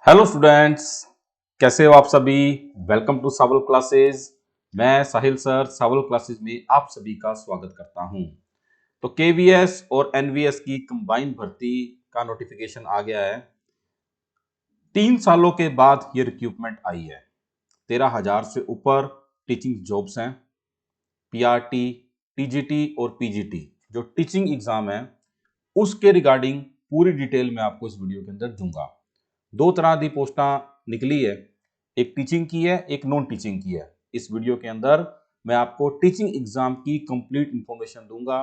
Hello students, कैसे हो आप सभी। Welcome to Sawal classes. मैं साहिल सर सावल क्लासेस में आप सभी का स्वागत करता हूं। तो केवीएस और एनवीएस की कंबाइंड भर्ती का नोटिफिकेशन आ गया है। 3 सालों के बाद ये रिक्रूटमेंट आई है। 13,000 से ऊपर टीचिंग जॉब्स हैं। पीआरटी, टीजीटी और पीजीटी जो टीचिंग एग्जाम है उसके रिगार्डिंग पूरी डिटेल में आपको इस वीडियो के अंदर दूंगा। दो तरह की पोस्टां निकली है, एक टीचिंग की है, एक नॉन टीचिंग की है। इस वीडियो के अंदर मैं आपको टीचिंग एग्जाम की कंप्लीट इंफॉर्मेशन दूंगा।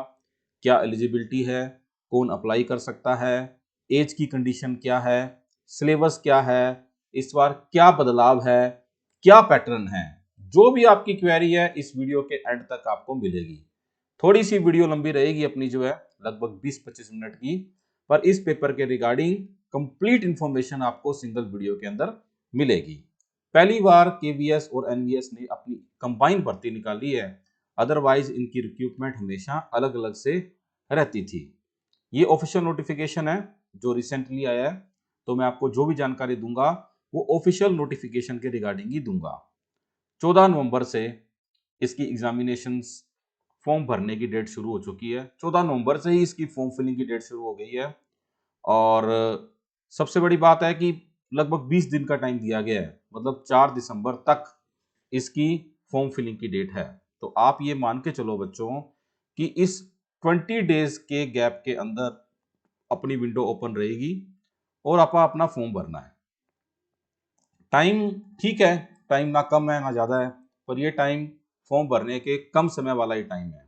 क्या एलिजिबिलिटी है, कौन अप्लाई कर सकता है, एज की कंडीशन क्या है, सिलेबस क्या है, इस बार क्या बदलाव है, क्या पैटर्न है। जो भी आपकी क्वेरी है इस वीडियो के एंड तक आपको मिलेगी। थोड़ी सी वीडियो लंबी रहेगी अपनी जो है, लगभग 20-25 मिनट की, पर इस पेपर के रिगार्डिंग कंप्लीट इंफॉर्मेशन आपको सिंगल वीडियो के अंदर मिलेगी। पहली बार केवीएस और एनवीएस ने अपनी कंबाइंड भर्ती निकाली है, अदरवाइज इनकी रिक्रूटमेंट हमेशा अलग अलग से रहती थी। ये ऑफिशियल नोटिफिकेशन है जो रिसेंटली आया है, तो मैं आपको जो भी जानकारी दूंगा वो ऑफिशियल नोटिफिकेशन के रिगार्डिंग ही दूंगा। 14 नवंबर से इसकी एग्जामिनेशंस फॉर्म भरने की डेट शुरू हो चुकी है। 14 नवंबर से ही इसकी फॉर्म फिलिंग की डेट शुरू हो गई है और सबसे बड़ी बात है कि लगभग 20 दिन का टाइम दिया गया है, मतलब 4 दिसंबर तक इसकी फॉर्म फिलिंग की डेट है। तो आप ये मान के चलो बच्चों कि इस 20 डेज के गैप के अंदर अपनी विंडो ओपन रहेगी और आप अपना फॉर्म भरना है। टाइम ठीक है, टाइम ना कम है ना ज्यादा है, पर ये टाइम फॉर्म भरने के कम समय वाला ही टाइम है।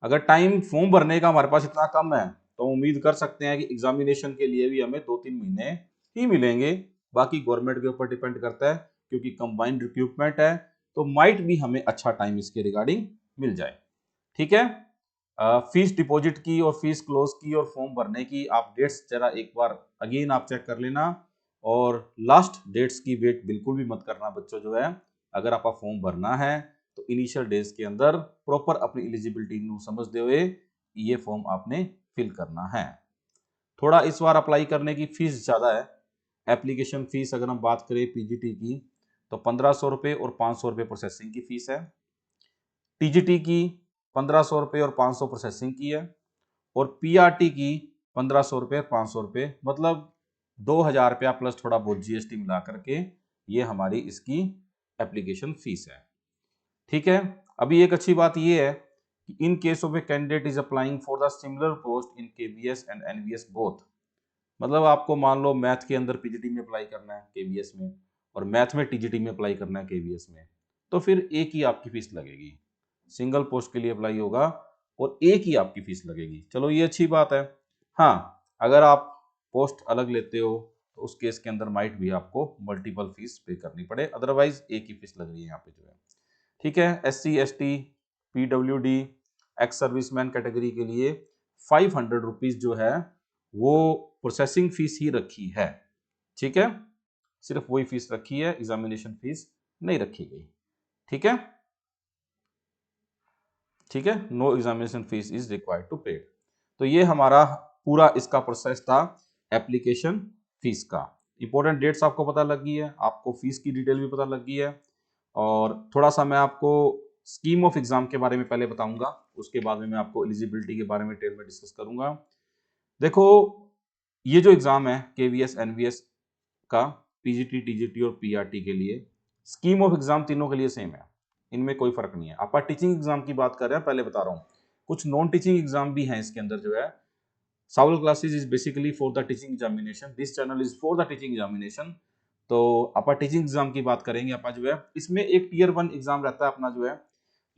अगर टाइम फॉर्म भरने का हमारे पास इतना कम है तो उम्मीद कर सकते हैं कि एग्जामिनेशन के लिए भी हमें 2-3 महीने ही मिलेंगे। बाकी गवर्नमेंट के ऊपर डिपेंड करता है, क्योंकि कंबाइंड रिक्रूटमेंट है तो माइट भी हमें अच्छा टाइम इसके रिगार्डिंग मिल जाए। ठीक है। फीस डिपॉजिट की और फीस क्लोज की और फॉर्म भरने की आप डेट्स जरा एक बार अगेन आप चेक कर लेना, और लास्ट डेट्स की वेट बिल्कुल भी मत करना बच्चों जो है। अगर आपका फॉर्म भरना है तो इनिशियल डेज के अंदर प्रॉपर अपनी एलिजिबिलिटी ਨੂੰ समझते हुए ये फॉर्म आपने फिल करना है। थोड़ा इस बार अप्लाई करने की फीस ज़्यादा है। एप्लीकेशन फीस अगर हम बात करें पीजीटी की तो 1500 रुपये और 500 रुपये प्रोसेसिंग की फीस है। टीजीटी की 1500 रुपये और 500 प्रोसेसिंग की है, और पीआरटी की 1500 रुपये 500 रुपये, मतलब 2000 रुपया प्लस थोड़ा बहुत जीएसटी मिला करके ये हमारी इसकी एप्लीकेशन फीस है। ठीक है। अभी एक अच्छी बात ये है कि in case of a candidate is applying for the similar post in KVS and NVS both, मतलब आपको मान लो मैथ के अंदर पीजीटी में अप्लाई करना है केवीएस में, और मैथ में टीजीटी में अप्लाई करना है केवीएस में, तो फिर एक ही आपकी फीस लगेगी। सिंगल पोस्ट के लिए अप्लाई होगा और एक ही आपकी फीस लगेगी। चलो ये अच्छी बात है। हाँ, अगर आप पोस्ट अलग लेते हो तो उस केस के अंदर माइट भी आपको मल्टीपल फीस पे करनी पड़े, अदरवाइज एक ही फीस लग रही है यहाँ पे जो है। ठीक है। SC ST PWD ex serviceman category के लिए 500 रुपीज जो है वो प्रोसेसिंग फीस ही रखी है। ठीक है, सिर्फ वही फीस रखी है, एग्जामिनेशन फीस नहीं रखी गई। ठीक है, ठीक है। No examination fees is required to pay. तो ये हमारा पूरा इसका प्रोसेस था एप्लीकेशन फीस का। इंपॉर्टेंट डेट्स आपको पता लग गई है, आपको फीस की डिटेल भी पता लग गई है, और थोड़ा सा मैं आपको स्कीम ऑफ एग्जाम के बारे में पहले बताऊंगा, उसके बाद में मैं आपको एलिजिबिलिटी के बारे में डिटेल में डिस्कस करूंगा। देखो, ये जो एग्जाम है केवीएस एनवीएस का, पीजीटी टीजीटी और पीआरटी के लिए स्कीम ऑफ एग्जाम तीनों के लिए सेम है, इनमें कोई फर्क नहीं है। आप टीचिंग एग्जाम की बात कर रहे हैं, पहले बता रहा हूँ कुछ नॉन टीचिंग एग्जाम भी हैं इसके अंदर जो है। सावल classes is basically for the teaching examination, this channel is for the teaching examination. तो आप टीचिंग एग्जाम की बात करेंगे आप जो है, इसमें एक टीयर 1 एग्जाम रहता है अपना जो है।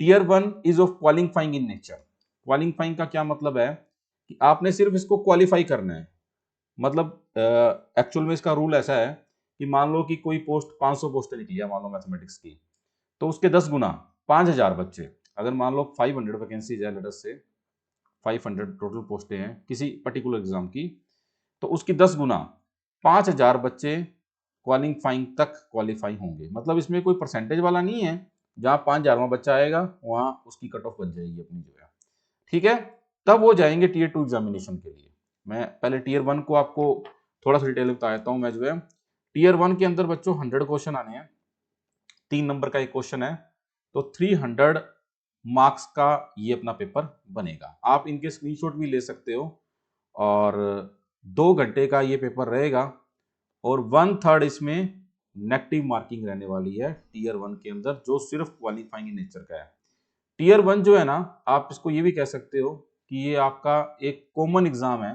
Tier 1 is of qualifying in nature. Qualifying का क्या मतलब है कि आपने सिर्फ इसको क्वालिफाई करना है। मतलब एक्चुअल में इसका रूल ऐसा है कि मान लो कि कोई पोस्ट 500 पोस्ट निकली है मान लो मैथमेटिक्स की, तो उसके 10 गुना 5000 बच्चे, अगर मान लो 500 वैकेंसीज है, लेट अस से 500 टोटल पोस्टें हैं किसी पर्टिकुलर एग्जाम की, तो उसकी 10 गुना 5000 बच्चे क्वालिफाइंग तक क्वालिफाई होंगे। मतलब इसमें कोई परसेंटेज वाला नहीं है, जहां 5000वां बच्चा आएगा वहां उसकी कट ऑफ बन जाएगी अपनी जो है। ठीक है, तब वो जाएंगे टीयर 2 एग्जामिनेशन के लिए। मैं पहले टीयर 1 को आपको थोड़ा सा डिटेल बता देता हूँ मैं जो है। टीयर 1 के अंदर बच्चों 100 क्वेश्चन आने हैं, 3 नंबर का एक क्वेश्चन है, तो 300 मार्क्स का ये अपना पेपर बनेगा। आप इनके स्क्रीनशॉट भी ले सकते हो, और 2 घंटे का ये पेपर रहेगा, और 1/3 इसमें नेगेटिव मार्किंग रहने वाली है टीयर 1 के अंदर, जो सिर्फ क्वालिफाइंग इन नेचर का है। टीयर 1 जो है ना, आप इसको ये भी कह सकते हो कि ये आपका एक कॉमन एग्जाम है।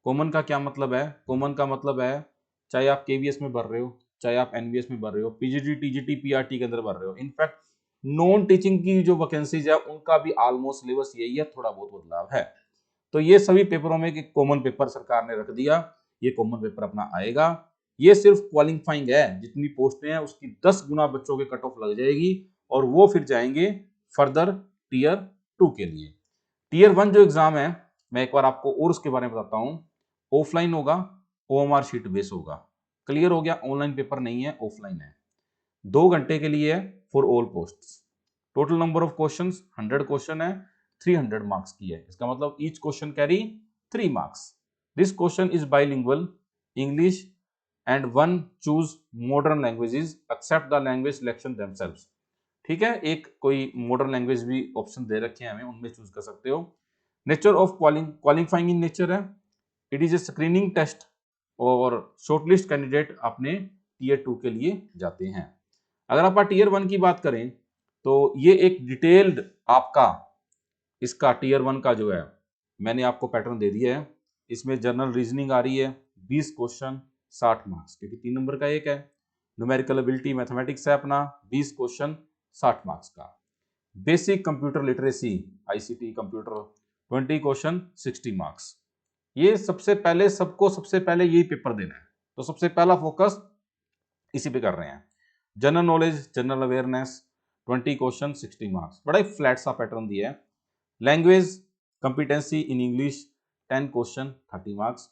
कॉमन का क्या मतलब है? कॉमन का मतलब है चाहे आप केवीएस में भर रहे हो, चाहे आप एनवीएस में भर रहे हो, पीजीटी, टीजीटी, पीआरटी के अंदर भर रहे हो, इनफैक्ट नॉन टीचिंग की जो वैकेंसीज है उनका भी ऑलमोस्ट सिलेबस यही है, थोड़ा बहुत बदलाव है। तो ये सभी पेपरों में एक कॉमन पेपर सरकार ने रख दिया, ये कॉमन पेपर अपना आएगा। ये सिर्फ क्वालिफाइंग है, जितनी पोस्टें हैं उसकी 10 गुना बच्चों के कट ऑफ लग जाएगी, और वो फिर जाएंगे फर्दर टीयर 2 के लिए। टीयर 1 जो एग्जाम है, मैं एक बार आपको और उसके बारे में बताता हूं। ऑफलाइन होगा, ओएमआर शीट बेस होगा। क्लियर हो गया? ऑनलाइन पेपर नहीं है, ऑफलाइन है। 2 घंटे के लिए है for all post. Total number of questions 100 question है, 300 मार्क्स की है। इसका मतलब each question carry 3 marks. This question is bilingual, English and one choose modern languages except the language selection themselves. ठीक है, एक कोई मॉडर्न लैंग्वेज भी ऑप्शन दे रखे हैं हमें, उनमें चूज कर सकते हो। Nature of qualifying in nature है, it is a screening test, और शॉर्टलिस्ट कैंडिडेट अपने टीयर 2 के लिए जाते हैं। अगर आप टीयर 1 की बात करें तो ये एक डिटेल्ड आपका इसका टीयर 1 का जो है, मैंने आपको पैटर्न दे दिया है। इसमें जनरल रीजनिंग आ रही है, 20 क्वेश्चन 60 मार्क्स, क्योंकि 3 नंबर का एक है। न्यूमेरिकल एबिलिटी मैथमेटिक्स है अपना, 20 क्वेश्चन 60 मार्क्स का। Basic computer literacy ICT computer 20 question 60 marks. ये सबसे पहले सबसे पहले यही पेपर देना है, तो सबसे पहला फोकस इसी पे कर रहे हैं। General knowledge, general awareness 20 question 60 marks, बड़ा ही फ्लैट सा पैटर्न दिया है। Language competency in English 10 question 30 marks.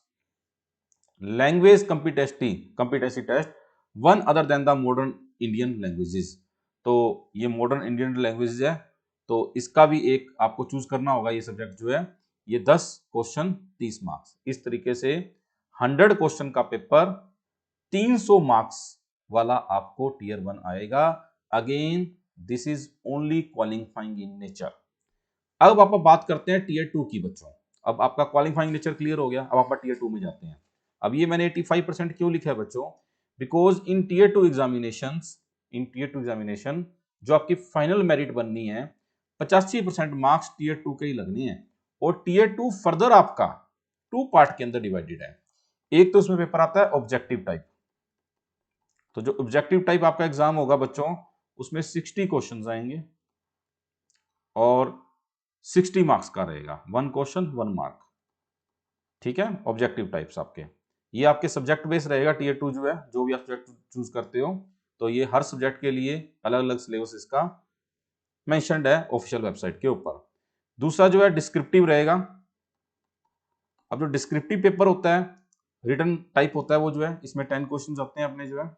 Language competency test one other than the modern Indian languages. तो ये मॉडर्न इंडियन लैंग्वेजेस है, तो इसका भी एक आपको चूज करना होगा। ये सब्जेक्ट जो है ये 10 क्वेश्चन 30 मार्क्स। इस तरीके से 100 क्वेश्चन का पेपर 300 मार्क्स वाला आपको टीयर 1 आएगा। Again this is only qualifying in nature. अब आप बात करते हैं टीयर 2 की बच्चों। अब आपका क्वालिफाइंग नेचर क्लियर हो गया, अब आप टीयर 2 में जाते हैं। अब ये मैंने 85% क्यों लिखा है बच्चों? बिकॉज इन टीयर 2 एग्जामिनेशन जो आपकी फाइनल मेरिट बननी है, 85% मार्क्स टीयर 2 के ही लगने हैं। और टीयर 2 फर्दर आपका 2 पार्ट के अंदर डिवाइडेड है। एक तो उसमें पेपर आता है ऑब्जेक्टिव टाइप। तो जो ऑब्जेक्टिव टाइप आपका एग्जाम होगा बच्चों, उसमें 60 क्वेश्चंस आएंगे और 60 मार्क्स का रहेगा, 1 क्वेश्चन 1 मार्क। ठीक है, ऑब्जेक्टिव टाइप्स आपके, ये आपके सब्जेक्ट बेस रहेगा। टीयर 2 जो है, जो भी आप सब्जेक्ट चूज करते हो, तो ये हर सब्जेक्ट के लिए अलग अलग सिलेबस इसका मेंशन्ड है ऑफिशियल वेबसाइट के ऊपर। दूसरा जो है डिस्क्रिप्टिव रहेगा। अब जो डिस्क्रिप्टिव पेपर होता है, रिटन टाइप होता है, वो जो है इसमें 10 क्वेश्चन आते हैं अपने जो है,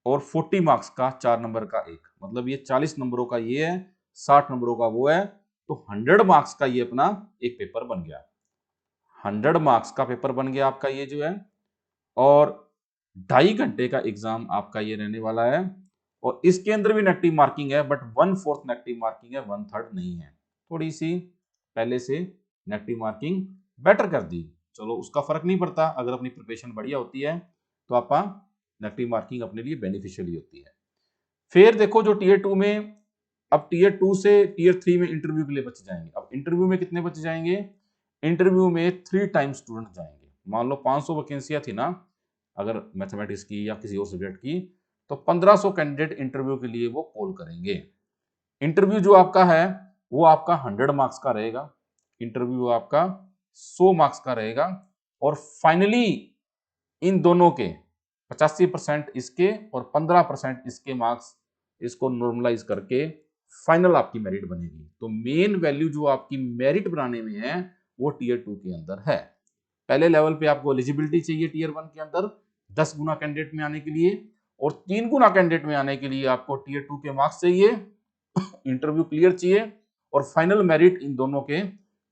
और 40 मार्क्स का 4 नंबर का एक, मतलब ये 40 नंबरों का ये है, 60 नंबरों का वो है। तो 100 मार्क्स का ये अपना एक पेपर बन गया। 100 मार्क्स का पेपर बन गया आपका ये जो है, और 2.5 घंटे का एग्जाम आपका ये रहने वाला है। और इसके अंदर भी नेगेटिव मार्किंग है, बट 1/4 नेगेटिव मार्किंग है, 1/3 नहीं है। थोड़ी सी पहले से नेगेटिव मार्किंग बेटर कर दी, चलो उसका फर्क नहीं पड़ता। अगर अपनी प्रिपरेशन बढ़िया होती है तो आपका नेगेटिव मार्किंग अपने लिए बेनिफिशियली होती है। फिर देखो जो टीयर 2 में, अब टीयर 2 से टीयर 3 में इंटरव्यू के लिए बच्चे जाएंगे। अब इंटरव्यू में कितने बच्चे जाएंगे? इंटरव्यू में 3 टाइम स्टूडेंट जाएंगे। मान लो 500 वैकेंसियां थी ना, अगर मैथमेटिक्स की या किसी और सब्जेक्ट की, तो 1500 कैंडिडेट इंटरव्यू के लिए वो कॉल करेंगे। इंटरव्यू जो आपका है वो आपका 100 मार्क्स का रहेगा, इंटरव्यू आपका 100 मार्क्स का रहेगा। और फाइनली इन दोनों के 85% इसके और 15% इसके मार्क्स, इसको नॉर्मलाइज करके फाइनल आपकी मेरिट बनेगी। तो मेन वैल्यू जो आपकी मेरिट बनाने में है वो टीयर 2 के अंदर है। पहले लेवल पे आपको एलिजिबिलिटी चाहिए टीयर 1 के अंदर 10 गुना कैंडिडेट में आने के लिए, और 3 गुना कैंडिडेट में आने के लिए आपको टीयर 2 के मार्क्स चाहिए, इंटरव्यू क्लियर चाहिए, और फाइनल मेरिट इन दोनों के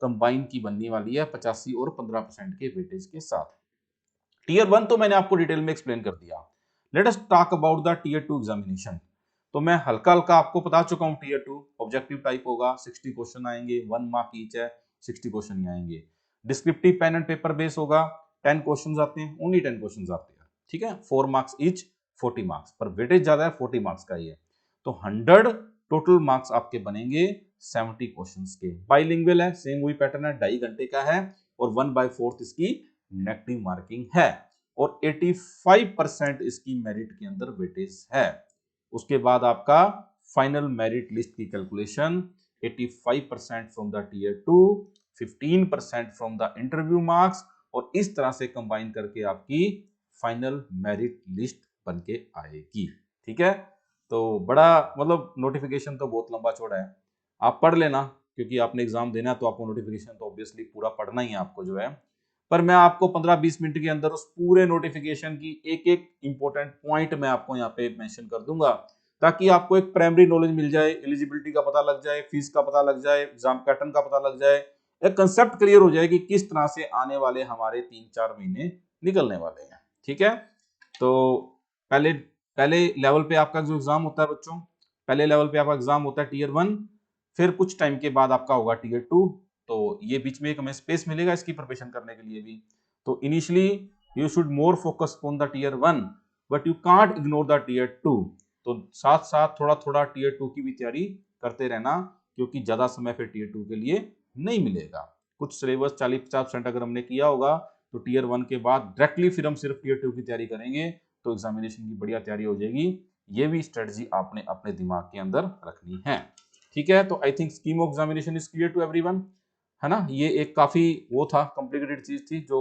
कंबाइन की बनने वाली है 85 और 15% के वेटेज के साथ। टीयर 1 तो मैंने आपको डिटेल में एक्सप्लेन कर दिया। Let us talk about the tier 2 examination. तो मैं हल्का हल्का आपको बता चुका हूं टीयर 2 ऑब्जेक्टिव टाइप होगा, 60 क्वेश्चन आएंगे, 1 मार्क ईच है, 60 क्वेश्चन ही आएंगे। Descriptive pen and paper base होगा, 10 क्वेश्चन आते हैं, ओनली 10 क्वेश्चन आते हैं, ठीक है, 4 मार्क्स ईच, 40 मार्क्स, पर वेटेज ज्यादा है, 40 मार्क्स का ही है। तो 100 टोटल मार्क्स आपके बनेंगे 70 क्वेश्चंस के। बाइलिंगुअल है, सेम वही पैटर्न है, 2.5 घंटे का है, और 1/4 इसकी नेगेटिव मार्किंग है, और 85% इसकी मेरिट के अंदर वेटेज है। उसके बाद आपका फाइनल मेरिट लिस्ट की calculation 85% from the tier 2, 15% from the interview marks, और इस तरह से कंबाइन करके आपकी फाइनल मेरिट लिस्ट बन के आएगी। ठीक है, तो बड़ा मतलब नोटिफिकेशन तो बहुत लंबा चौड़ा है, आप पढ़ लेना, क्योंकि आपने एग्जाम देना है तो आपको नोटिफिकेशन तो ऑब्वियसली पूरा पढ़ना ही है आपको जो है। पर मैं आपको 15-20 मिनट के अंदर उस पूरे नोटिफिकेशन की एक एक इंपॉर्टेंट पॉइंट मैं आपको यहाँ पे मेंशन कर दूंगा, ताकि आपको एक प्राइमरी नॉलेज मिल जाए, एलिजिबिलिटी का पता लग जाए, फीस का पता लग जाए, एग्जाम पैटर्न का पता लग जाए, एक कंसेप्ट क्लियर हो जाए कि किस तरह से आने वाले हमारे 3-4 महीने निकलने वाले हैं। ठीक है, तो पहले पहले लेवल पे आपका जो एग्जाम होता है बच्चों, पहले लेवल पे आपका एग्जाम होता है टीयर 1, फिर कुछ टाइम के बाद आपका होगा टीयर 2। तो ये बीच में एक हमें स्पेस मिलेगा इसकी प्रिपरेशन करने के लिए भी। तो initially you should more focus on the tier 1, but you can't ignore the tier 2। तो साथ साथ थोड़ा थोड़ा टीयर 2 की भी तैयारी करते रहना, क्योंकि ज्यादा समय फिर टीयर 2 के लिए नहीं मिलेगा। कुछ सिलेबस 40-50% अगर हमने किया होगा तो टीयर 1 के बाद डायरेक्टली फिर हम सिर्फ टीयर 2 की तैयारी करेंगे, तो एग्जामिनेशन की बढ़िया तैयारी हो जाएगी। ये भी स्ट्रेटजी आपने अपने दिमाग के अंदर रखनी है। ठीक है, तो I think scheme of examination is clear to everyone, है ना। ये एक काफी वो था, कॉम्प्लिकेटेड चीज थी, जो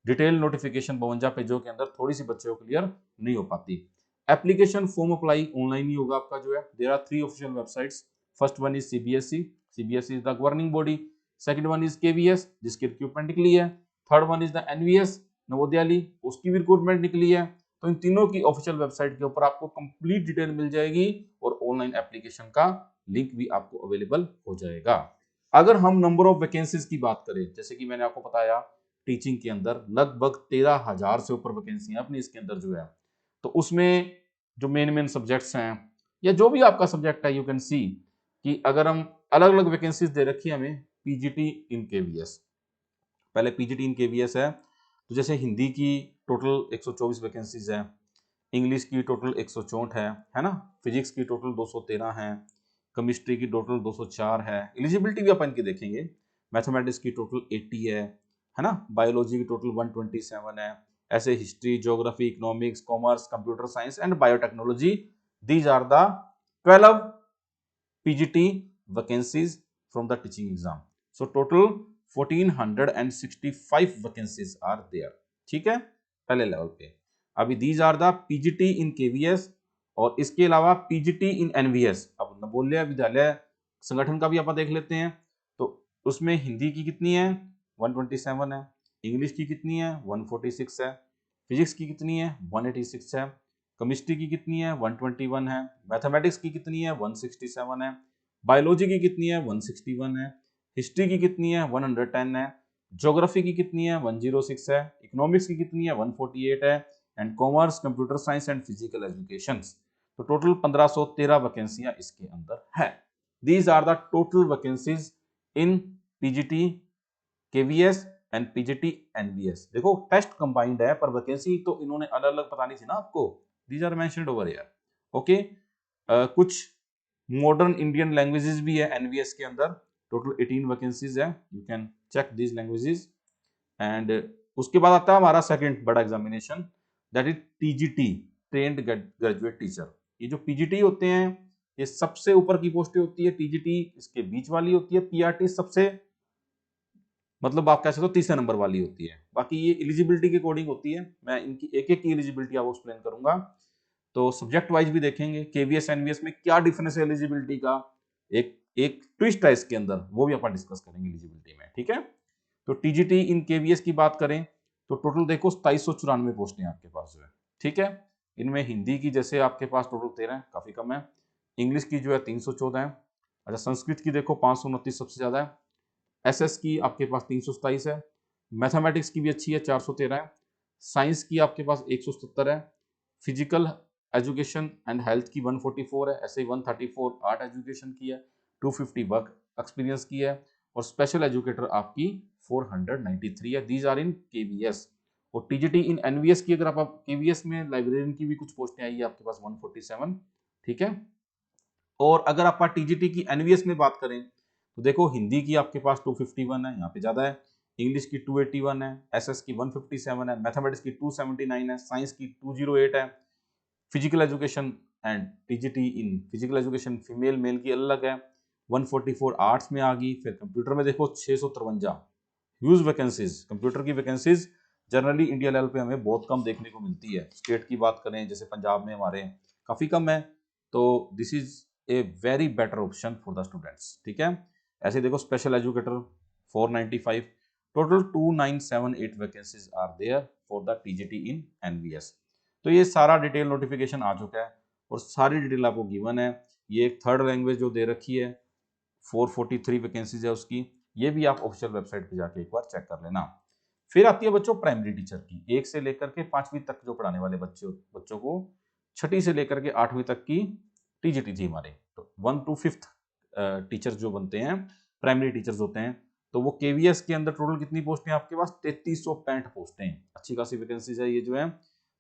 डिटेल नोटिफिकेशन 52 पेजों के अंदर थोड़ी सी बच्चों को क्लियर नहीं हो पाती। एप्लीकेशन फॉर्म अप्लाई ऑनलाइन ही होगा आपका जो है। There are 3 official websites. First one is CBSE, CBSE is the governing body. Second one is KVS, जिसकी रिक्रूटमेंट निकली है। Third one is the NVS, नवोदयाली, उसकी भी रिक्रूटमेंट निकली है। तो इन तीनों की ऑफिशियल वेबसाइट के ऊपर आपको कंप्लीट डिटेल मिल जाएगी, और ऑनलाइन एप्लीकेशन का लिंक भी आपको अवेलेबल हो जाएगा। अगर हम नंबर ऑफ वैकेंसीज की बात करें, जैसे कि मैंने आपको बताया टीचिंग के अंदर लगभग 13,000 से ऊपर वैकेंसी है अपनी इसके अंदर जो है। तो उसमें जो मेन मेन सब्जेक्ट्स हैं, या जो भी आपका सब्जेक्ट है, यू कैन सी कि अगर हम अलग अलग वैकेंसीज दे रखी है हमें पीजीटी इन केवीएस। पहले पीजीटी इन केवीएस है, तो जैसे हिंदी की टोटल 124 वैकेंसीज है, इंग्लिश की टोटल 164 है ना, फिजिक्स की टोटल 213 है, केमिस्ट्री की टोटल 204 है, एलिजिबिलिटी भी अपन की देखेंगे, मैथमेटिक्स की टोटल 80 है ना, बायोलॉजी की टोटल 127 है, ऐसे history, geography, economics, commerce, computer science and biotechnology, these are the 12 PGT vacancies from the teaching exam. So total 1465 vacancies are there. ठीक है, पहले लेवल पे। अभी these are the PGT in KVS, और इसके अलावा पीजीटी इन एनवीएस। अब नवोदय विद्यालय संगठन का भी आप देख लेते हैं। तो उसमें हिंदी की कितनी है, 127 है, इंग्लिश की कितनी है, 146 है, फिजिक्स की कितनी है, 186 है, केमिस्ट्री की कितनी है, 121 है, मैथमेटिक्स की कितनी है, 167 है, बायोलॉजी की कितनी है, 161 है, हिस्ट्री की कितनी है, 110 है, ज्योग्राफी की कितनी है, 106 है, इकोनॉमिक्स की कितनी है, 148 है, and commerce, computer science and physical education. तो टोटल 1513 वैकेंसियां इसके अंदर है। These are the total vacancies in PGT KVS and PGT NVS. देखो टेस्ट कंबाइंड है, पर वैकेंसी तो इन्होंने अलग अलग बतानी थी ना आपको। These are mentioned over here. Okay, कुछ मॉडर्न इंडियन लैंग्वेजेस भी है एनवीएस के अंदर, टोटल 18 वैकेंसीज है, you can check these languages. And उसके बाद आता है हमारा सेकंड बड़ा examination, that is TGT, trained graduate teacher. ये जो पीजीटी होते हैं, ये सबसे ऊपर की पोस्टें होती है, टीजीटी इसके बीच वाली होती है, पीआरटी सबसे मतलब आप कह सकते हो तीसरे नंबर वाली होती है। बाकी ये एलिजिबिलिटी के अकॉर्डिंग होती है, मैं इनकी एक एक की एलिजिबिलिटी आपको एक्सप्लेन करूंगा। तो सब्जेक्ट वाइज भी देखेंगे केवीएस एनवीएस में क्या डिफरेंस है एलिजिबिलिटी का, एक एक ट्विस्ट है इसके अंदर, वो भी अपन डिस्कस करेंगे एलिजिबिलिटी में। ठीक है, तो टीजीटी इन केवीएस की बात करें तो टोटल देखो 2794 पोस्टें आपके पास जो है। ठीक है, इनमें हिंदी की जैसे आपके पास टोटल 13 है, काफी कम है। इंग्लिश की जो है 314 है। अच्छा, संस्कृत की देखो 529 सबसे ज्यादा है। एसएस की आपके पास 327 है। मैथमेटिक्स की भी अच्छी है, 413 है। साइंस की आपके पास 177 है, फिजिकल एजुकेशन एंड हेल्थ की 144 है, ऐसे ही 134 आर्ट एजुकेशन की है, 250 वर्क एक्सपीरियंस की है, और स्पेशल एजुकेटर आपकी 493 है। These are in KVS. और टीजीटी इन एनवीएस की अगर आप केवीएस में लाइब्रेरियन की भी कुछ पोस्टें आई है आपके पास 147, ठीक है। और अगर आप टीजीटी की एनवीएस में बात करें तो देखो हिंदी की आपके पास 251 है, यहाँ पे ज्यादा है, इंग्लिश की 281 है, एसएस की 157 है, मैथमेटिक्स की 279 है, साइंस की 208 है, physical education and TGT in physical education female male की अलग है, 144 आर्ट्स में आ गई। फिर कंप्यूटर में देखो 653 ह्यूज वैकेंसीज, कंप्यूटर की वैकेंसीज जनरली इंडिया लेवल पे हमें बहुत कम देखने को मिलती है। स्टेट की बात करें जैसे पंजाब में हमारे काफी कम है, तो this is a very better option for the students, ठीक है। ऐसे देखो special educator 495, total 2978 vacancies are there for the TGT in NVS. तो ये सारा डिटेल नोटिफिकेशन आ चुका है और सारी डिटेल आपको गिवन है। ये एक थर्ड लैंग्वेज जो दे रखी है 443 वैकेंसीज है उसकी, ये भी आप ऑफिशियल वेबसाइट पे जाके एक बार चेक कर लेना। फिर आती है बच्चों प्राइमरी टीचर की, 1 से लेकर के 5वीं तक जो पढ़ाने वाले बच्चों को, 6ठी से लेकर के 8वीं तक की टीजीटी थी हमारे। तो 1 to 5th टीचर जो बनते हैं प्राइमरी टीचर्स होते हैं, तो वो केवीएस के अंदर टोटल कितनी पोस्टें आपके पास 3365 पोस्टें, अच्छी खासी वैकेंसीज है। ये जो है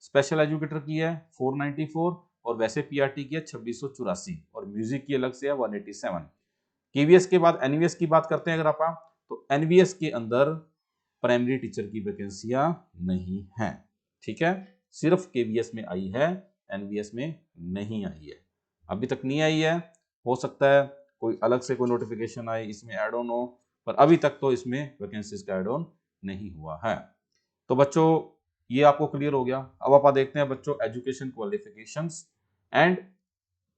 स्पेशल एजुकेटर की है 494 और वैसे पीआरटी की है 2684 और म्यूजिक की अलग से है 187। केवीएस के बाद एनवीएस की बात करते हैं अगर आप, तो एनवीएस के अंदर प्राइमरी टीचर की वैकेंसियां नहीं है, ठीक है। सिर्फ केवीएस में आई है, एनवीएस में नहीं आई है, अभी तक नहीं आई है। हो सकता है कोई अलग से कोई नोटिफिकेशन आए इसमें ऐड ऑन हो, पर अभी तक तो इसमें वैकेंसीज का ऐड ऑन नहीं हुआ है। तो बच्चों ये आपको क्लियर हो गया। अब आप देखते हैं बच्चों एजुकेशन क्वालिफिकेशंस एंड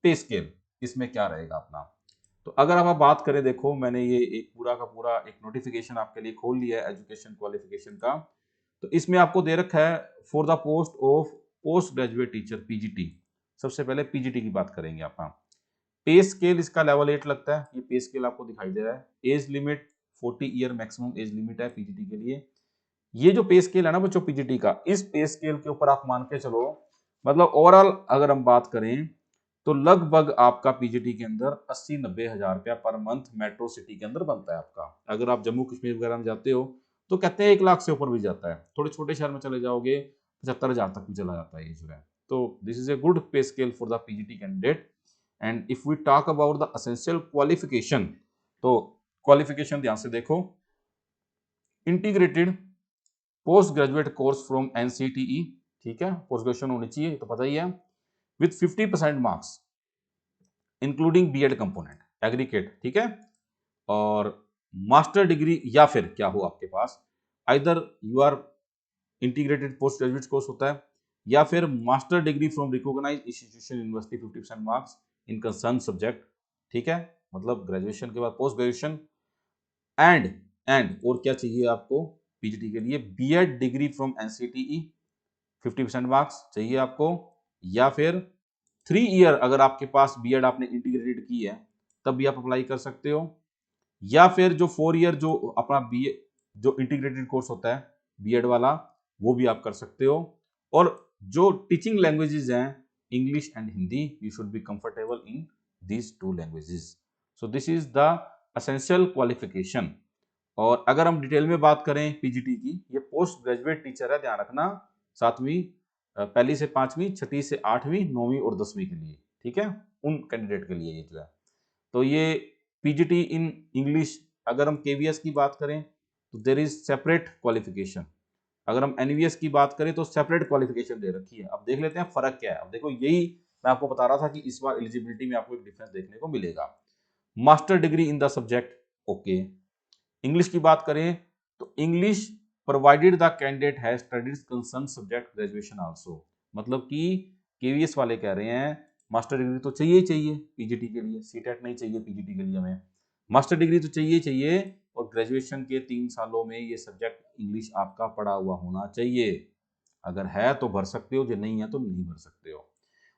पे स्केल, इसमें क्या रहेगा अपना। तो अगर आप बात करें, देखो मैंने ये एक पूरा का पूरा एक नोटिफिकेशन आपके लिए खोल लिया है एजुकेशन क्वालिफिकेशन का। तो इसमें आपको दे रखा है for the post of post graduate teacher PGT. सबसे पहले पीजीटी की बात करेंगे आप। पे स्केल इसका लेवल 8 लगता है, ये पे स्केल आपको दिखाई दे रहा है। Age limit 40 year maximum age limit है पीजीटी के लिए। ये जो पे स्केल है ना बच्चों पीजीटी का, इस पे स्केल के ऊपर आप मान के चलो, मतलब ओवरऑल अगर हम बात करें तो लगभग आपका पीजीटी के अंदर 80-90 हजार रुपया पर मंथ मेट्रो सिटी के अंदर बनता है आपका। अगर आप जम्मू कश्मीर वगैरह में जाते हो तो कहते हैं 1 लाख से ऊपर भी जाता है, थोड़े छोटे शहर में चले जाओगे 75,000 तक भी चला जाता है ये जो है। तो this is a good pay scale for the PGT candidate. And if we talk about the essential qualification, तो क्वालिफिकेशन ध्यान से देखो, integrated post graduate course from NCTE, ठीक है, पोस्ट ग्रेजुएशन होनी चाहिए तो पता ही है, with 50% marks including BEd component aggregate, ठीक है। और मास्टर डिग्री या फिर क्या हो आपके पास, either you are integrated post graduate course होता है या फिर master degree from recognised institution university 50% marks in concern subject, ठीक है। मतलब ग्रेजुएशन के बाद पोस्ट ग्रेजुएशन एंड और क्या चाहिए आपको पीजीटी के लिए, BEd degree from NCTE 50% marks चाहिए आपको, या फिर 3 ईयर अगर आपके पास बीएड आपने इंटीग्रेटेड की है तब भी आप अप्लाई कर सकते हो, या फिर जो 4 ईयर जो अपना बीए जो इंटीग्रेटेड कोर्स होता है बीएड वाला वो भी आप कर सकते हो। और जो टीचिंग लैंग्वेजेस हैं English and Hindi, you should be comfortable in these 2 languages. So this is the essential qualification. और अगर हम डिटेल में बात करें पीजीटी की, ये पोस्ट ग्रेजुएट टीचर है, ध्यान रखना, 7वीं पहली से 5वीं, 6ठी से 8वीं, 9वीं और 10वीं के लिए, ठीक है, उन कैंडिडेट के लिए ये जो है। तो ये पीजीटी इन इंग्लिश, अगर हम केवीएस की बात करें तो देयर इज सेपरेट क्वालिफिकेशन, अगर हम एनवीएस की बात करें तो सेपरेट क्वालिफिकेशन दे रखी है। अब देख लेते हैं फर्क क्या है। अब देखो यही मैं आपको बता रहा था कि इस बार एलिजिबिलिटी में आपको एक डिफरेंस देखने को मिलेगा। Master degree in the subject, okay. English की बात करें तो English provided the candidate has studied concern subject graduation also, मतलब कि केवीएस वाले कह रहे हैं मास्टर डिग्री तो चाहिए ही चाहिए पीजीटी के लिए, सीटेट नहीं चाहिए पीजीटी के लिए, हमें मास्टर डिग्री तो चाहिए चाहिए, और ग्रेजुएशन के 3 सालों में ये सब्जेक्ट इंग्लिश आपका पढ़ा हुआ होना चाहिए। अगर है तो भर सकते हो, जो नहीं है तो नहीं भर सकते हो।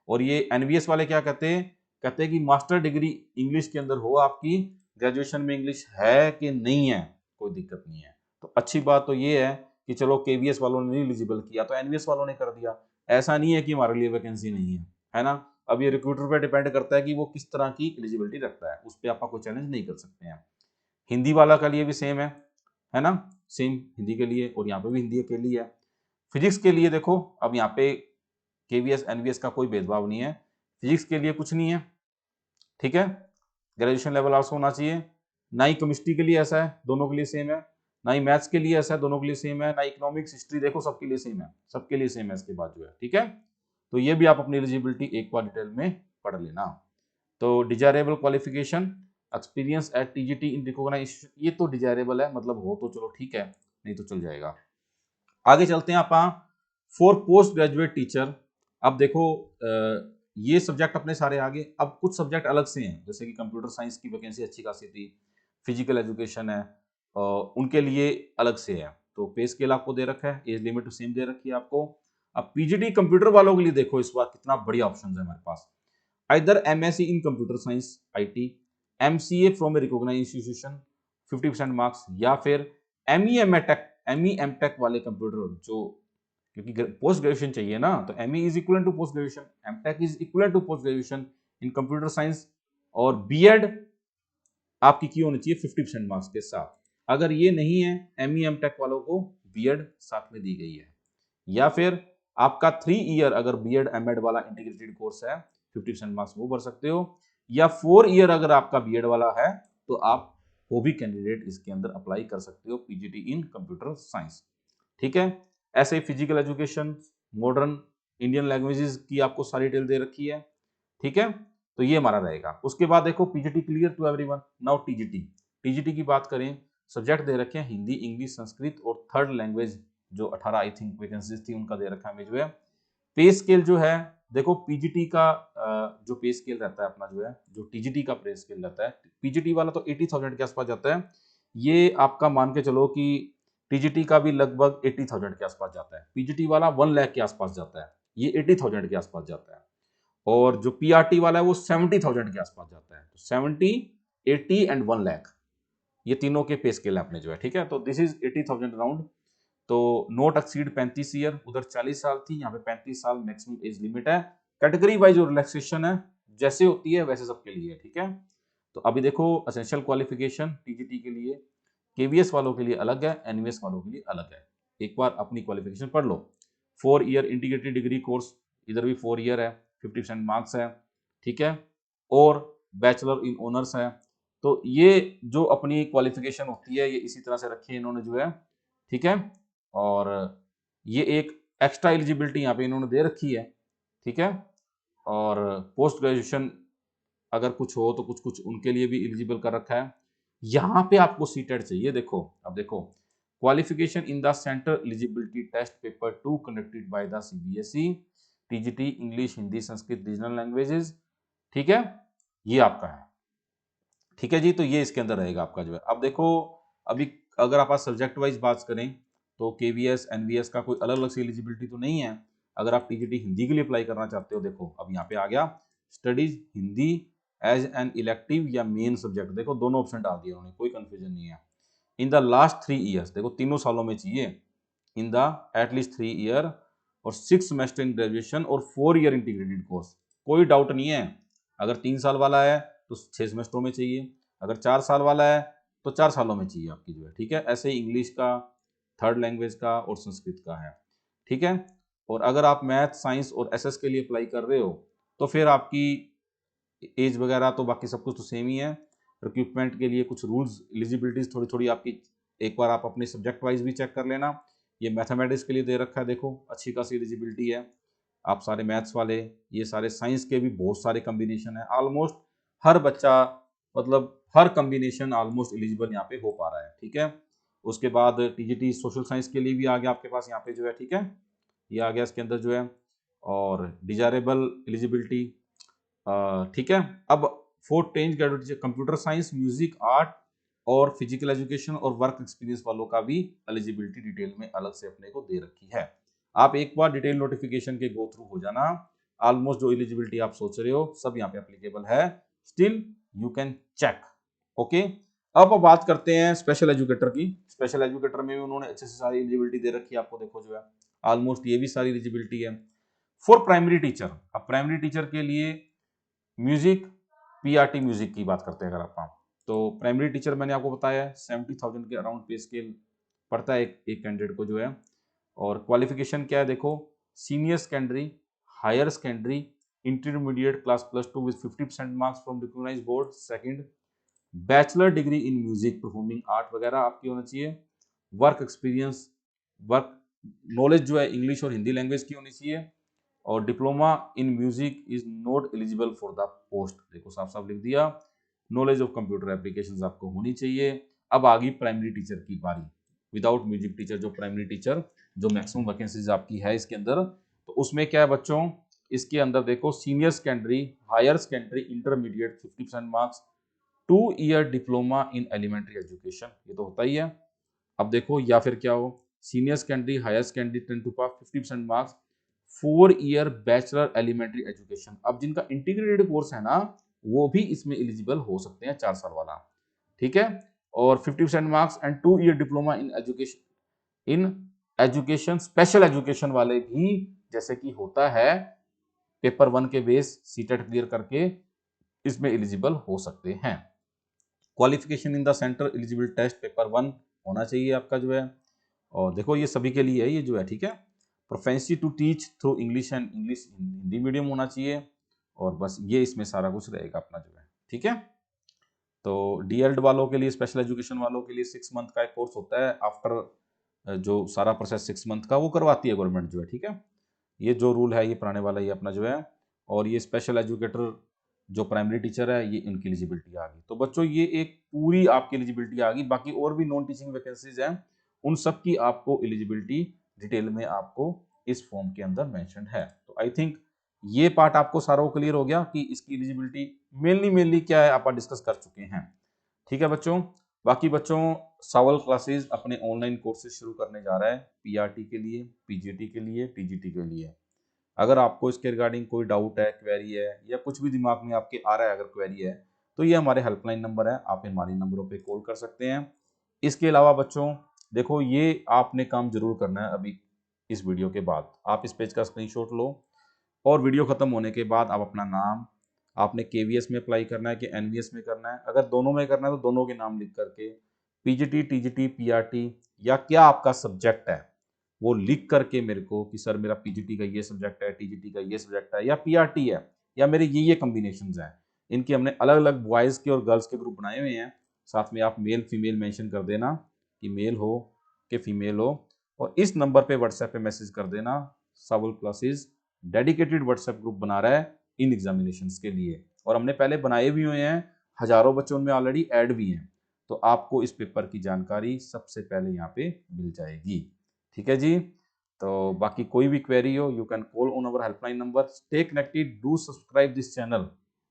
और ये एनवीएस वाले क्या कहते हैं, कहते हैं कि मास्टर डिग्री इंग्लिश के अंदर हो आपकी, ग्रेजुएशन में इंग्लिश है कि नहीं है कोई दिक्कत नहीं है। तो अच्छी बात तो ये है कि चलो केवीएस वालों ने नहीं एलिजिबल किया तो एनवीएस वालों ने कर दिया। ऐसा नहीं है कि हमारे लिए वैकेंसी नहीं है ना। अब ये रिक्रूटर पे डिपेंड करता है कि वो किस तरह की एलिजिबिलिटी रखता है, उस पर आप कोई चैलेंज नहीं कर सकते हैं। हिंदी वाला के लिए भी सेम है ना, सेम हिंदी के लिए, और यहाँ पे भी हिंदी के लिए है। फिजिक्स के लिए देखो, अब यहाँ पे केवीएस एनवीएस का कोई भेदभाव नहीं है, फिजिक्स के लिए कुछ नहीं है, ठीक है, ग्रेजुएशन लेवल आल्सो होना चाहिए। ना ही केमिस्ट्री के लिए ऐसा है, दोनों के लिए सेम है, ना ही मैथ्स के लिए ऐसा है, दोनों के लिए सेम है, ना इकोनॉमिक्स हिस्ट्री, देखो सबके लिए सेम है, सबके लिए सेम है इसके बाद जो है, ठीक है। तो ये भी आप अपनी एलिजिबिलिटी एक बार डिटेल में पढ़ लेना। तो desirable qualification experience at TGT in recognise, ये तो डिजायरेबल है, मतलब हो तो चलो ठीक है, नहीं तो चल जाएगा। आगे चलते हैं आप फॉर पोस्ट ग्रेजुएट टीचर। अब देखो ये सब्जेक्ट अपने सारे आगे, अब कुछ सब्जेक्ट अलग से हैं, जैसे कि कंप्यूटर साइंस की वैकेंसी अच्छी खासी थी, फिजिकल एजुकेशन है, उनके लिए अलग से है। तो पे स्केल आपको दे रखा है, एज लिमिट सेम दे रखी है आपको। अब पीजीटी कंप्यूटर वालों के लिए देखो इस बार कितना बढ़िया ऑप्शन है हमारे पास, either MSc in computer science IT, MCA from a recognised institution 50% marks, या फिर एमई एमटेक वाले कंप्यूटर जो, क्योंकि पोस्ट ग्रेजुएशन चाहिए ना, तो ME is equal to post graduation, MTech is equal to post graduation in computer science, और BEd आपकी की होनी चाहिए 50% मार्क्स के साथ। अगर ये नहीं है, एमई एमटेक वालों को बीएड साथ में दी गई है, या फिर आपका 3 ईयर अगर बीएड एमएड वाला इंटीग्रेटेड कोर्स है 50% मार्क्स वो भर सकते हो, या 4 ईयर अगर आपका बीएड वाला है तो आप वो भी कैंडिडेट इसके अंदर अप्लाई कर सकते हो, पीजीटी इन कंप्यूटर साइंस, ठीक है। ऐसे ही physical education, modern Indian languages की आपको सारी डिटेल दे रखी है, ठीक है। तो ये हमारा रहेगा। उसके बाद देखो PGT clear to everyone, now TGT. TGT की बात करें, सब्जेक्ट दे रखे हैं हिंदी, इंग्लिश, संस्कृत और थर्ड लैंग्वेज, जो 18 आई थिंक वैकेंसीज थी उनका दे रखा है हमें जो है। पे स्केल जो है, देखो पीजीटी का जो पे स्केल रहता है अपना जो है, जो टीजीटी का पे स्केल रहता है, पीजीटी वाला तो 80,000 के आसपास जाता है, ये आपका मान के चलो कि टीजीटी का भी लगभग 80,000 के आसपास जाता है, पीजीटी वाला 1 लाख के आसपास जाता है, ये 80,000 के आसपास जाता है, और जो पीआरटी वाला है वो 70,000 के आसपास जाता है। तो 70, 80 एंड 1 लाख, ये तीनों के पे स्केल है अपने जो है, ठीक है। तो दिस इज 80,000 राउंड। तो नोट एक्सीड 35 ईयर, उधर 40 साल थी, यहाँ पे 35 साल मैक्सिमम एज लिमिट है। कैटेगरी वाइज जो रिलैक्सेशन है जैसे होती है वैसे सबके लिए है, ठीक है। तो अभी देखो एसेंशियल क्वालिफिकेशन टीजीटी के लिए, केवीएस वालों के लिए अलग है, एनवीएस वालों के लिए अलग है। एक बार अपनी क्वालिफिकेशन पढ़ लो। 4 ईयर इंटीग्रेटेड डिग्री कोर्स, इधर भी 4 ईयर है, 50% मार्क्स है, ठीक है, और बैचलर इन ऑनर्स है। तो ये जो अपनी क्वालिफिकेशन होती है ये इसी तरह से रखी है इन्होंने जो है, ठीक है। और ये एक एक्स्ट्रा एलिजिबिलिटी यहाँ पे इन्होंने दे रखी है, ठीक है। और पोस्ट ग्रेजुएशन अगर कुछ हो तो कुछ कुछ उनके लिए भी एलिजिबल कर रखा है। यहाँ पे आपको सीटेड चाहिए, देखो अब देखो, qualification in the centre eligibility test paper 2 conducted by the CBSE, TGT English, Hindi, Sanskrit, regional languages, ठीक है, ये आपका है, ठीक है जी। तो ये इसके अंदर रहेगा आपका जो है। अब देखो अभी अगर आप सब्जेक्ट वाइज बात करें तो केवीएस एनवीएस का कोई अलग अलग से एलिजिबिलिटी तो नहीं है। अगर आप टीजीटी हिंदी के लिए अप्लाई करना चाहते हो, देखो अब यहाँ पे आ गया studies Hindi as an elective या मेन सब्जेक्ट, देखो दोनों ऑप्शन आ दिए उन्होंने, कोई कंफ्यूजन नहीं है। इन द लास्ट 3 ईयर्स, देखो तीनों सालों में चाहिए, इन द एटलीस्ट 3 ईयर, और 6 सेमेस्टर इन ग्रेजुएशन और 4 ईयर इंटीग्रेटेड कोर्स, कोई डाउट नहीं है। अगर 3 साल वाला है तो 6 सेमेस्टरों में चाहिए, अगर 4 साल वाला है तो 4 सालों में चाहिए आपकी जो है, ठीक है। ऐसे ही इंग्लिश का, थर्ड लैंग्वेज का और संस्कृत का है, ठीक है। और अगर आप मैथ, साइंस और एसएस के लिए अप्लाई कर रहे हो तो फिर आपकी एज वगैरह तो बाकी सब कुछ तो सेम ही है। रिक्रूटमेंट के लिए कुछ रूल्स एलिजिबिलिटीज थोड़ी थोड़ी आपकी, एक बार आप अपने सब्जेक्ट वाइज भी चेक कर लेना। ये मैथमेटिक्स के लिए दे रखा है, देखो अच्छी खासी एलिजिबिलिटी है, आप सारे मैथ्स वाले, ये सारे साइंस के भी बहुत सारे कॉम्बिनेशन है, ऑलमोस्ट हर बच्चा, मतलब हर कॉम्बिनेशन ऑलमोस्ट एलिजिबल यहाँ पे हो पा रहा है, ठीक है। उसके बाद टीजीटी सोशल साइंस के लिए भी आ गया आपके पास यहाँ पे जो है, ठीक है, ये आ गया इसके अंदर जो है। और डिजायरेबल एलिजिबिलिटी, ठीक है। अब four टेंज graduate computer science, music, art और फिजिकल एजुकेशन और वर्क एक्सपीरियंस वालों का भी एलिजिबिलिटी डिटेल में अलग से अपने को दे रखी है। आप एक बार डिटेल नोटिफिकेशन के गो थ्रू हो जाना, ऑलमोस्ट जो एलिजिबिलिटी आप सोच रहे हो सब यहाँ पे एप्लीकेबल है, still you can check, okay. अब बात करते हैं स्पेशल एजुकेटर की। स्पेशल एजुकेटर में भी उन्होंने अच्छे से सारी एलिजिबिलिटी दे रखी है आपको, देखो जो है ऑलमोस्ट ये भी सारी एलिजिबिलिटी है। फॉर प्राइमरी टीचर, अब प्राइमरी टीचर के लिए म्यूजिक, पीआरटी म्यूजिक की बात करते हैं अगर आप, तो प्राइमरी टीचर मैंने आपको बताया 70,000 के अराउंड पे स्केल पड़ता है एक कैंडिडेट को जो है। और क्वालिफिकेशन क्या है देखो, senior secondary, higher secondary, intermediate class +2 with 50% marks from recognised board. Second, bachelor degree in music performing art वगैरह आपकी होना चाहिए। वर्क एक्सपीरियंस, वर्क नॉलेज जो है इंग्लिश और हिंदी लैंग्वेज की होनी चाहिए। और diploma in music is not eligible for the post, देखो साफ साफ लिख दिया। नॉलेज ऑफ कंप्यूटर एप्लीकेशंस आपको होनी चाहिए। अब आ गई प्राइमरी टीचर की बारी, विदाउट म्यूजिक टीचर जो प्राइमरी टीचर जो मैक्सिमम वैकेंसीज आपकी है इसके अंदर, तो उसमें क्या है बच्चों, इसके अंदर देखो senior secondary, higher secondary, intermediate 50% marks, 2 year diploma in elementary education, ये तो होता ही है। अब देखो या फिर क्या हो, senior secondary, higher secondary 10 to pass 50% marks, 4 year bachelor elementary education. अब जिनका इंटीग्रेटेड कोर्स है ना वो भी इसमें एलिजिबल हो सकते हैं, 4 साल वाला, ठीक है। और 50% marks and 2 year diploma in education special education वाले भी, जैसे कि होता है पेपर 1 के बेस सीटेट क्लियर करके इसमें एलिजिबल हो सकते हैं। Qualification in the centre eligible test paper 1 होना चाहिए आपका जो है। और देखो ये सभी के लिए है ये जो है, ठीक है। Proficiency to teach through English and English Hindi medium होना चाहिए। और बस ये इसमें सारा कुछ रहेगा अपना जो है, ठीक है। तो डीएलएड वालों के लिए, स्पेशल एजुकेशन वालों के लिए 6 मंथ का एक कोर्स होता है। आफ्टर जो सारा प्रोसेस 6 मंथ का वो करवाती है गवर्नमेंट जो है, ठीक है। ये जो रूल है ये पुराने वाला ये अपना जो है। और ये स्पेशल एजुकेटर जो प्राइमरी टीचर है ये इनकी एलिजिबिलिटी आ गई। तो बच्चों ये एक पूरी आपकी एलिजिबिलिटी आ गई। बाकी और भी नॉन टीचिंग वैकेंसीज हैं, उन सब की आपको एलिजिबिलिटी डिटेल में आपको इस फॉर्म के अंदर मेंशन है। तो आई थिंक ये पार्ट आपको सारा क्लियर हो गया कि इसकी एलिजिबिलिटी मेनली क्या है आप डिस्कस कर चुके हैं, ठीक है बच्चों। बाकी बच्चों सवाल क्लासेस अपने ऑनलाइन कोर्सेज शुरू करने जा रहा है, पीआरटी के लिए, पीजीटी के लिए, टीजीटी के लिए। अगर आपको इसके रिगार्डिंग कोई डाउट है, क्वेरी है या कुछ भी दिमाग में आपके आ रहा है अगर क्वेरी है, तो ये हमारे हेल्पलाइन नंबर है, आप हमारे नंबरों पे कॉल कर सकते हैं। इसके अलावा बच्चों देखो ये आपने काम जरूर करना है। अभी इस वीडियो के बाद आप इस पेज का स्क्रीनशॉट लो और वीडियो खत्म होने के बाद आप अपना नाम, आपने केवीएस में अप्लाई करना है कि एनवीएस में करना है, अगर दोनों में करना है तो दोनों के नाम लिख करके पीजीटी, टीजीटी, पीआरटी या क्या आपका सब्जेक्ट है वो लिख करके मेरे को कि सर मेरा पीजीटी का ये सब्जेक्ट है, टीजीटी का ये सब्जेक्ट है या पीआरटी है या मेरे ये कॉम्बिनेशंस हैं। इनके हमने अलग अलग बॉयज़ के और गर्ल्स के ग्रुप बनाए हुए हैं। साथ में आप मेल फीमेल मेंशन कर देना कि मेल हो कि फीमेल हो, और इस नंबर पे व्हाट्सएप पे मैसेज कर देना। सवाल क्लासेस डेडिकेटेड व्हाट्सएप ग्रुप बना रहा है इन एग्जामिनेशंस के लिए, और हमने पहले बनाए भी हुए हैं, हजारों बच्चे उनमें ऑलरेडी ऐड भी हैं। तो आपको इस पेपर की जानकारी सबसे पहले यहाँ पे मिल जाएगी, ठीक है जी। तो बाकी कोई भी क्वेरी हो you can call on our helpline number. Stay connected, do subscribe this channel,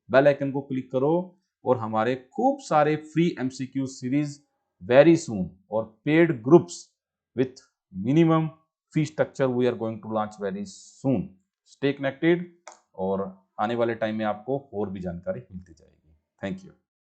bell icon को क्लिक करो और हमारे खूब सारे free MCQ series very soon और paid groups with minimum fee structure we are going to launch very soon. Stay connected और आने वाले टाइम में आपको और भी जानकारी मिलती जाएगी। Thank you.